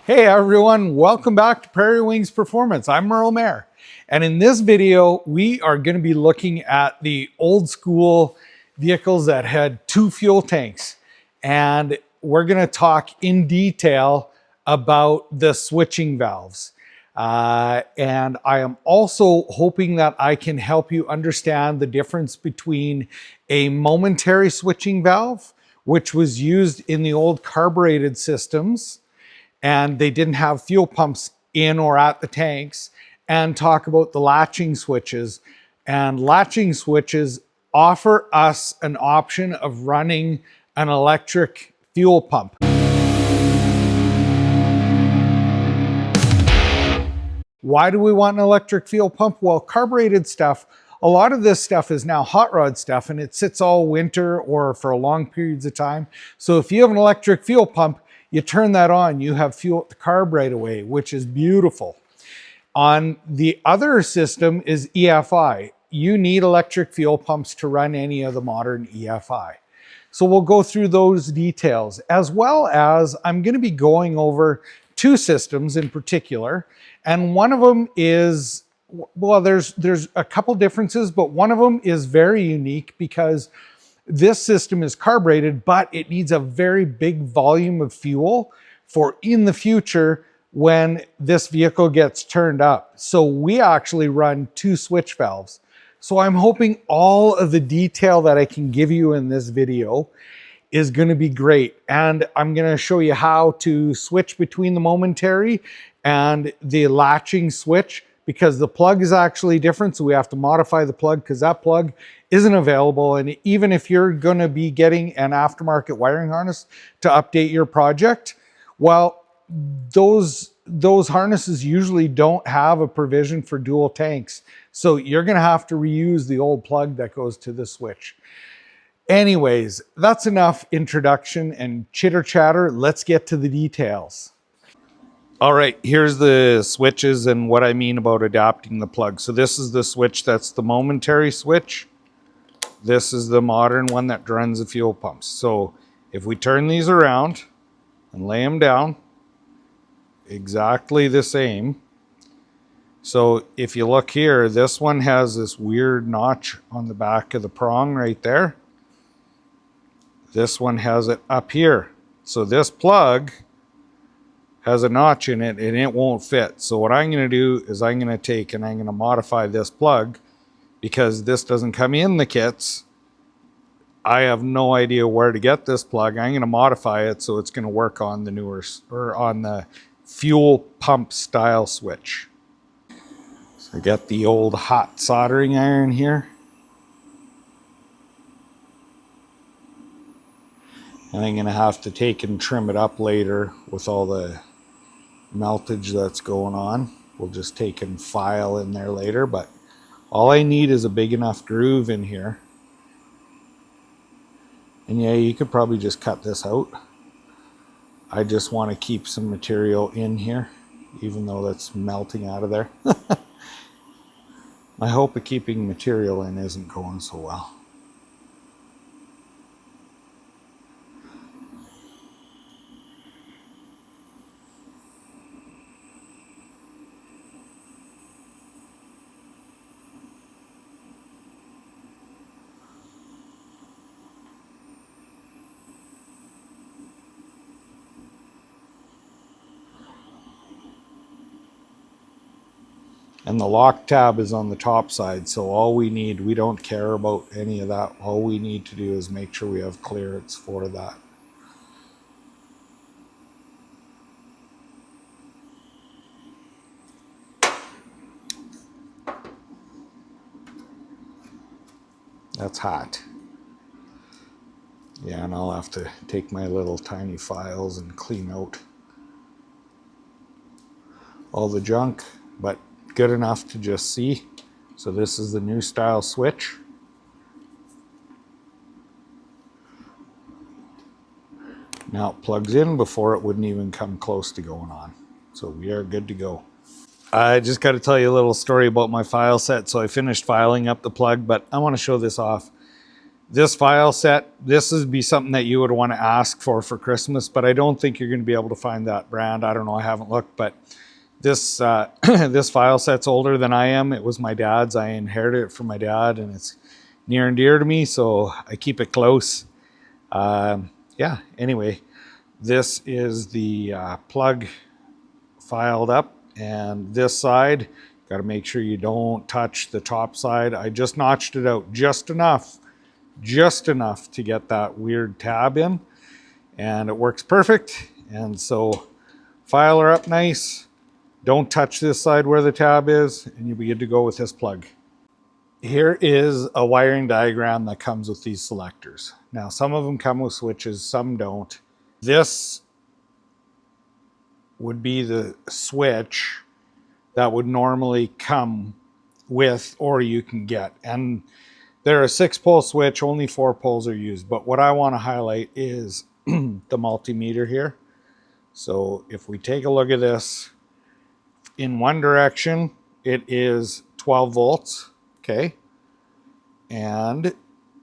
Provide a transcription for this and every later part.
Hey everyone, welcome back to Prairie Wings Performance. I'm Merl Mayer. And in this video, we are going to be looking at the old school vehicles that had two fuel tanks. And we're going to talk in detail about the switching valves. And I am also hoping that I can help you understand the difference between a momentary switching valve, which was used in the old carbureted systems, and they didn't have fuel pumps in or at the tanks, and talk about the latching switches. And latching switches offer us an option of running an electric fuel pump. Why do we want an electric fuel pump? Well, carbureted stuff, a lot of this stuff is now hot rod stuff, and it sits all winter or for long periods of time. So if you have an electric fuel pump, you turn that on, you have fuel at the carb right away, which is beautiful. On the other system is EFI. You need electric fuel pumps to run any of the modern EFI. So we'll go through those details, as well as I'm going to be going over two systems in particular. And one of them is, well, there's a couple differences, but one of them is very unique because this system is carbureted, but it needs a very big volume of fuel for in the future when this vehicle gets turned up. So we actually run two switch valves. So I'm hoping all of the detail that I can give you in this video is going to be great. And I'm going to show you how to switch between the momentary and the latching switch, because the plug is actually different. So we have to modify the plug because that plug isn't available. And even if you're going to be getting an aftermarket wiring harness to update your project, well, those harnesses usually don't have a provision for dual tanks. So you're going to have to reuse the old plug that goes to the switch. Anyways, that's enough introduction and chitter chatter. Let's get to the details. All right, here's the switches and what I mean about adapting the plug. So this is the switch that's the momentary switch. This is the modern one that runs the fuel pumps. So if we turn these around and lay them down, exactly the same. So if you look here, this one has this weird notch on the back of the prong right there. This one has it up here. So this plug has a notch in it and it won't fit. So what I'm going to do is I'm going to take and I'm going to modify this plug, because this doesn't come in the kits. I have no idea where to get this plug. I'm going to modify it so it's going to work on the newer, or on the fuel pump style switch. So I got the old hot soldering iron here. And I'm going to have to take and trim it up later with all the meltage that's going on. We'll just take and file in there later, but all I need is a big enough groove in here. And yeah, you could probably just cut this out. I just want to keep some material in here, even though that's melting out of there. My hope of keeping material in isn't going so well. And the lock tab is on the top side, so all we need, we don't care about any of that. All we need to do is make sure we have clearance for that. That's hot. Yeah, and I'll have to take my little tiny files and clean out all the junk, but good enough to just see. So this is the new style switch. Now it plugs in before it wouldn't even come close to going on. So we are good to go. I just got to tell you a little story about my file set. So I finished filing up the plug, but I want to show this off. This file set, this would be something that you would want to ask for Christmas, but I don't think you're going to be able to find that brand. I don't know, I haven't looked, but this this file set's older than I am. It was my dad's. I inherited it from my dad, and it's near and dear to me, so I keep it close. Yeah, anyway, this is the plug filed up, and this side, got to make sure you don't touch the top side. I just notched it out just enough to get that weird tab in, and it works perfect. And so file her up nice. Don't touch this side where the tab is, and you'll be good to go with this plug. Here is a wiring diagram that comes with these selectors. Now, some of them come with switches, some don't. This would be the switch that would normally come with, or you can get. And they're a 6-pole switch, only 4 poles are used. But what I want to highlight is the multimeter here. So if we take a look at this, in one direction, it is 12 volts, okay? And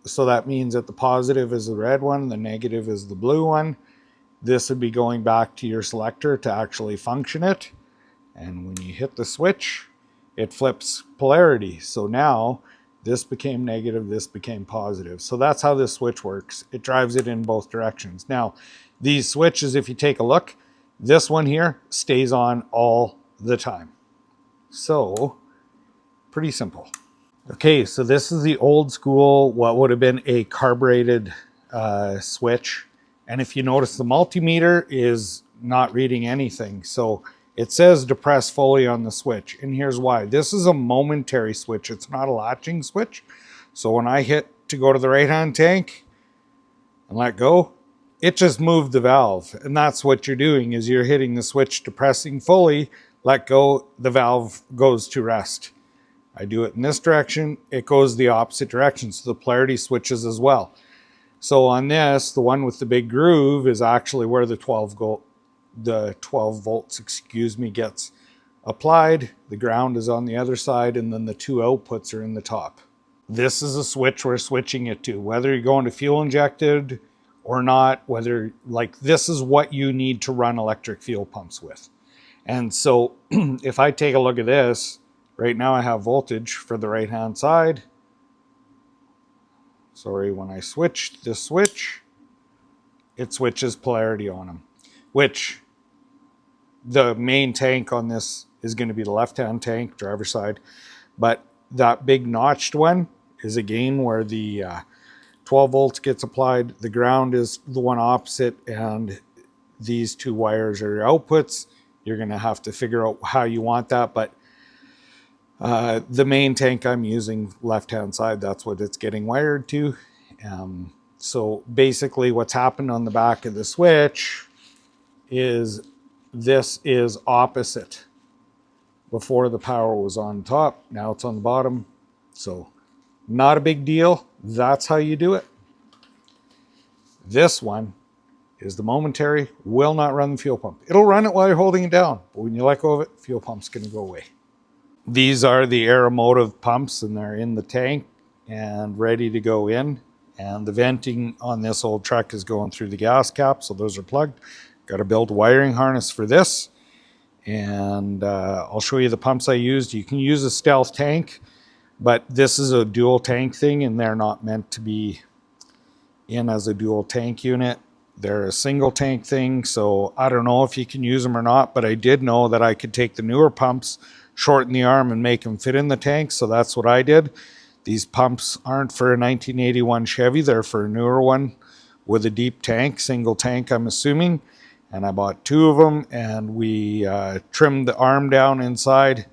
so that means that the positive is the red one, the negative is the blue one. This would be going back to your selector to actually function it. And when you hit the switch, it flips polarity. So now this became negative, this became positive. So that's how this switch works. It drives it in both directions. Now, these switches, if you take a look, this one here stays on all the time. So, pretty simple. Okay, so this is the old school, what would have been a carbureted switch. And if you notice, the multimeter is not reading anything. So it says depress fully on the switch. And here's why. This is a momentary switch. It's not a latching switch. So when I hit to go to the right-hand tank and let go, it just moved the valve. And that's what you're doing, is you're hitting the switch, depressing fully, let go, the valve goes to rest. I do it in this direction, it goes the opposite direction, so the polarity switches as well. So on this, the one with the big groove is actually where the 12 volts, gets applied. The ground is on the other side, and then the 2 outputs are in the top. This is a switch we're switching it to, whether you're going to fuel injected or not, whether, like, this is what you need to run electric fuel pumps with. And so if I take a look at this, right now I have voltage for the right-hand side. Sorry, when I switch this switch, it switches polarity on them, which the main tank on this is going to be the left-hand tank, driver's side. But that big notched one is again where the 12 volts gets applied. The ground is the one opposite, and these 2 wires are your outputs. You're going to have to figure out how you want that, but the main tank I'm using, left-hand side, that's what it's getting wired to. So basically what's happened on the back of the switch is this is opposite. Before, the power was on top, now it's on the bottom. So not a big deal. That's how you do it. This one is the momentary, will not run the fuel pump. It'll run it while you're holding it down, but when you let go of it, fuel pump's going to go away. These are the aeromotive pumps, and they're in the tank and ready to go in. And the venting on this old truck is going through the gas cap, so those are plugged. Got to build a wiring harness for this. And I'll show you the pumps I used. You can use a stealth tank, but this is a dual tank thing, and they're not meant to be in as a dual tank unit. They're a single tank thing, so I don't know if you can use them or not, but I did know that I could take the newer pumps, shorten the arm, and make them fit in the tank, so that's what I did. These pumps aren't for a 1981 Chevy, they're for a newer one with a deep tank, single tank I'm assuming, and I bought 2 of them, and we trimmed the arm down inside.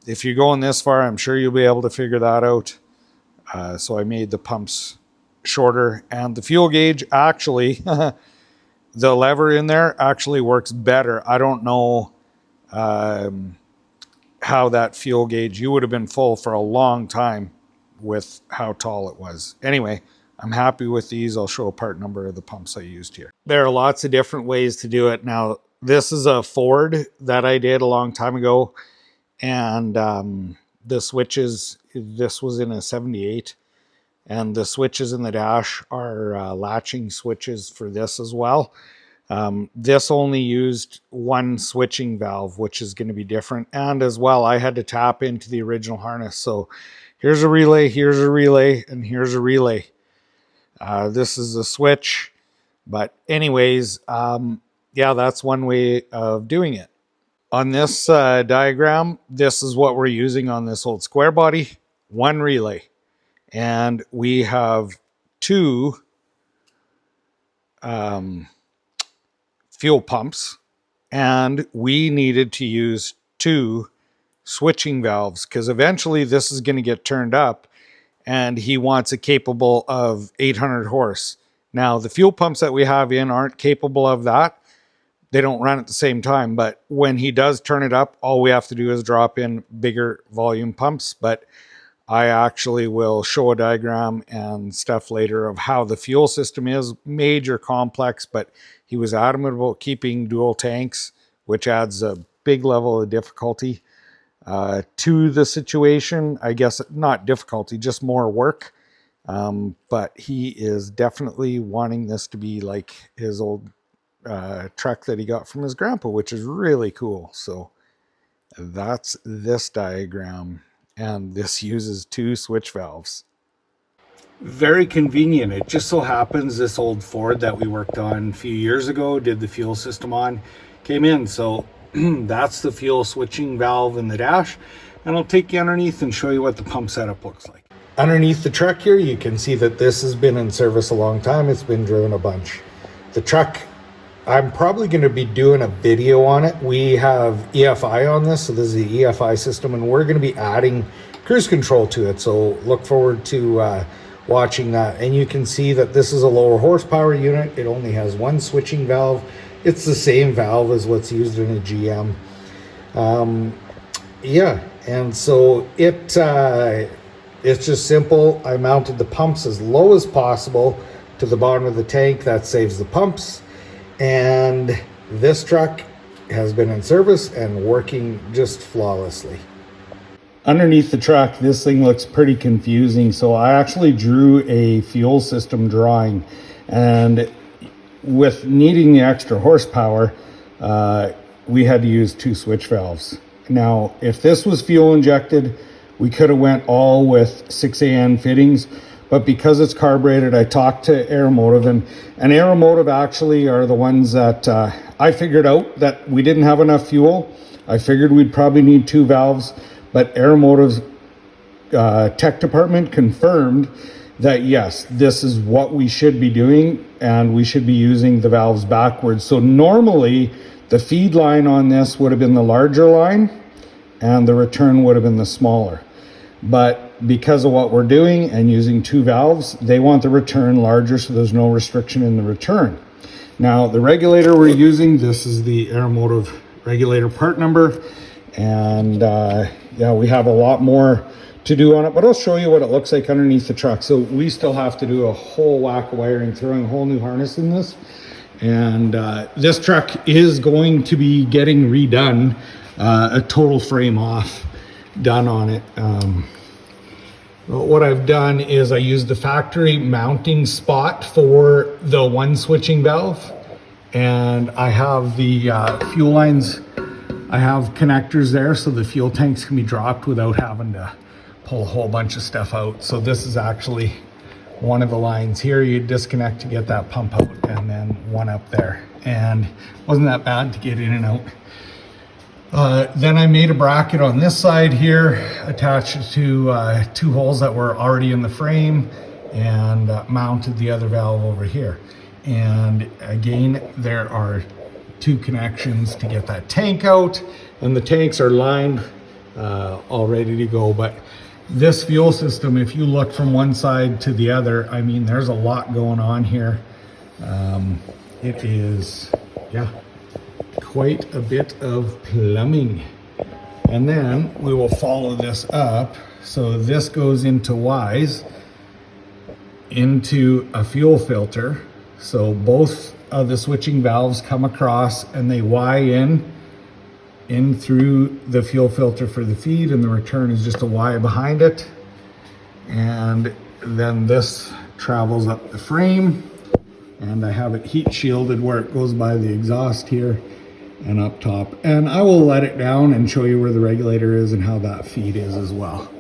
If you're going this far, I'm sure you'll be able to figure that out. So I made the pumps shorter, and the fuel gauge actually, the lever in there actually works better. I don't know how that fuel gauge, you would have been full for a long time with how tall it was. Anyway, I'm happy with these. I'll show a part number of the pumps I used here. There are lots of different ways to do it. Now, this is a Ford that I did a long time ago, and the switches, this was in a 78. And the switches in the dash are latching switches for this as well. This only used one switching valve, which is going to be different. And as well, I had to tap into the original harness. So here's a relay, and here's a relay. This is a switch. But anyways, yeah, that's one way of doing it. On this diagram, this is what we're using on this old square body. One relay. And we have two fuel pumps, and we needed to use two switching valves because eventually this is going to get turned up, and he wants it capable of 800 horse. Now, the fuel pumps that we have in aren't capable of that. They don't run at the same time, but when he does turn it up, all we have to do is drop in bigger volume pumps. But I actually will show a diagram and stuff later of how the fuel system is major complex, but he was adamant about keeping dual tanks, which adds a big level of difficulty to the situation. I guess not difficulty, just more work. But he is definitely wanting this to be like his old truck that he got from his grandpa, which is really cool. So that's this diagram. And this uses two switch valves. Very convenient. It just so happens this old Ford that we worked on a few years ago, did the fuel system on, came in. So that's the fuel switching valve in the dash. And I'll take you underneath and show you what the pump setup looks like. Underneath the truck here, you can see that this has been in service a long time. It's been driven a bunch. The truck, I'm probably going to be doing a video on it. We have EFI on this, so this is the EFI system, and we're going to be adding cruise control to it. So look forward to watching that. And you can see that this is a lower horsepower unit. It only has one switching valve. It's the same valve as what's used in a GM. Yeah, and so it's just simple. I mounted the pumps as low as possible to the bottom of the tank. That saves the pumps. And this truck has been in service and working just flawlessly. Underneath the truck, this thing looks pretty confusing. So I actually drew a fuel system drawing, and with needing the extra horsepower, we had to use two switch valves. Now, if this was fuel injected, we could have went all with 6AN fittings. But because it's carbureted, I talked to Aeromotive, and Aeromotive actually are the ones that I figured out that we didn't have enough fuel. I figured we'd probably need two valves, but Aeromotive's tech department confirmed that yes, this is what we should be doing, and we should be using the valves backwards. So normally the feed line on this would have been the larger line, and the return would have been the smaller. But because of what we're doing and using two valves, they want the return larger, so there's no restriction in the return. Now, the regulator we're using, this is the Aeromotive regulator part number. And yeah, we have a lot more to do on it, but I'll show you what it looks like underneath the truck. So we still have to do a whole whack of wiring, throwing a whole new harness in this. And this truck is going to be getting redone, a total frame off done on it. What I've done is I used the factory mounting spot for the one switching valve, and I have the fuel lines. I have connectors there so the fuel tanks can be dropped without having to pull a whole bunch of stuff out. So this is actually one of the lines here. You disconnect to get that pump out, and then one up there, and it wasn't that bad to get in and out. Then I made a bracket on this side here, attached it to two holes that were already in the frame, and mounted the other valve over here. And again, there are two connections to get that tank out, and the tanks are lined, all ready to go. But this fuel system, if you look from one side to the other, I mean, there's a lot going on here. It is, yeah, quite a bit of plumbing. And then we will follow this up. So this goes into Y's, into a fuel filter. So both of the switching valves come across and they Y in through the fuel filter for the feed, and the return is just a Y behind it. And then this travels up the frame, and I have it heat shielded where it goes by the exhaust here and up top. And I will let it down and show you where the regulator is and how that feed is as well.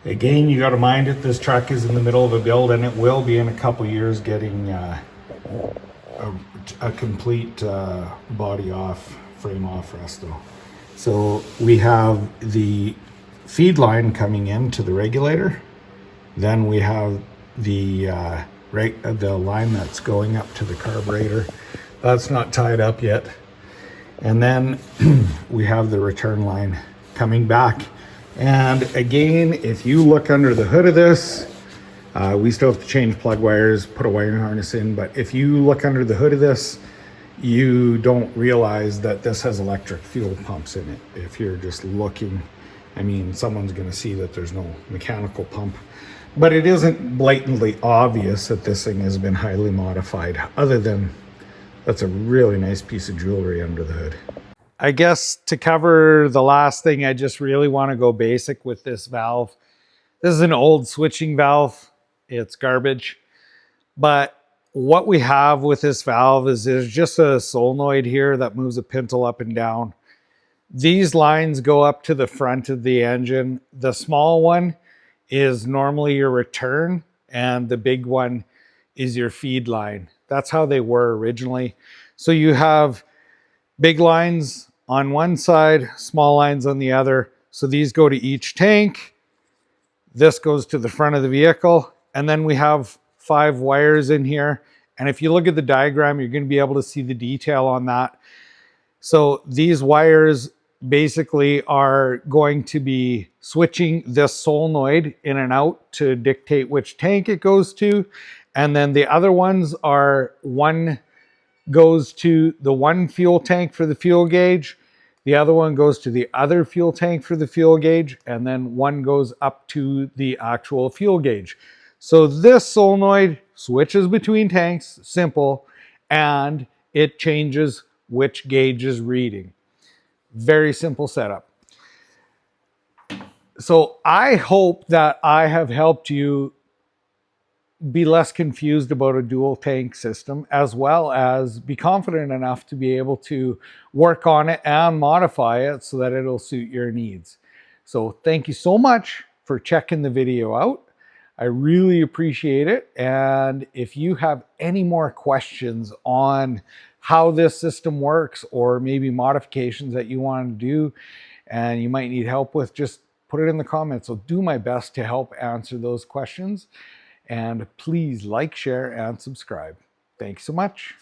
Again, you got to mind it, this truck is in the middle of a build, and it will be in a couple years getting a complete body off, frame off resto. So we have the feed line coming into the regulator, then we have the line that's going up to the carburetor. That's not tied up yet. And then we have the return line coming back. And again, if you look under the hood of this, we still have to change plug wires, put a wiring harness in, but if you look under the hood of this, you don't realize that this has electric fuel pumps in it. If you're just looking, I mean, someone's gonna see that there's no mechanical pump, but it isn't blatantly obvious that this thing has been highly modified, other than that's a really nice piece of jewelry under the hood. I guess to cover the last thing, I just really want to go basic with this valve. This is an old switching valve. It's garbage. But what we have with this valve is there's just a solenoid here that moves a pintle up and down. These lines go up to the front of the engine. The small one is normally your return, and the big one is your feed line. That's how they were originally. So you have big lines on one side, small lines on the other. So these go to each tank. This goes to the front of the vehicle. And then we have 5 wires in here. And if you look at the diagram, you're going to be able to see the detail on that. So these wires basically are going to be switching this solenoid in and out to dictate which tank it goes to. And then the other ones are, one goes to the one fuel tank for the fuel gauge, the other one goes to the other fuel tank for the fuel gauge, and then one goes up to the actual fuel gauge. So this solenoid switches between tanks, simple, and it changes which gauge is reading. Very simple setup. So I hope that I have helped you be less confused about a dual tank system, as well as be confident enough to be able to work on it and modify it so that it'll suit your needs. So thank you so much for checking the video out. I really appreciate it. And if you have any more questions on how this system works, or maybe modifications that you want to do and you might need help with, just put it in the comments. I'll do my best to help answer those questions. And please like, share, and subscribe. Thanks so much.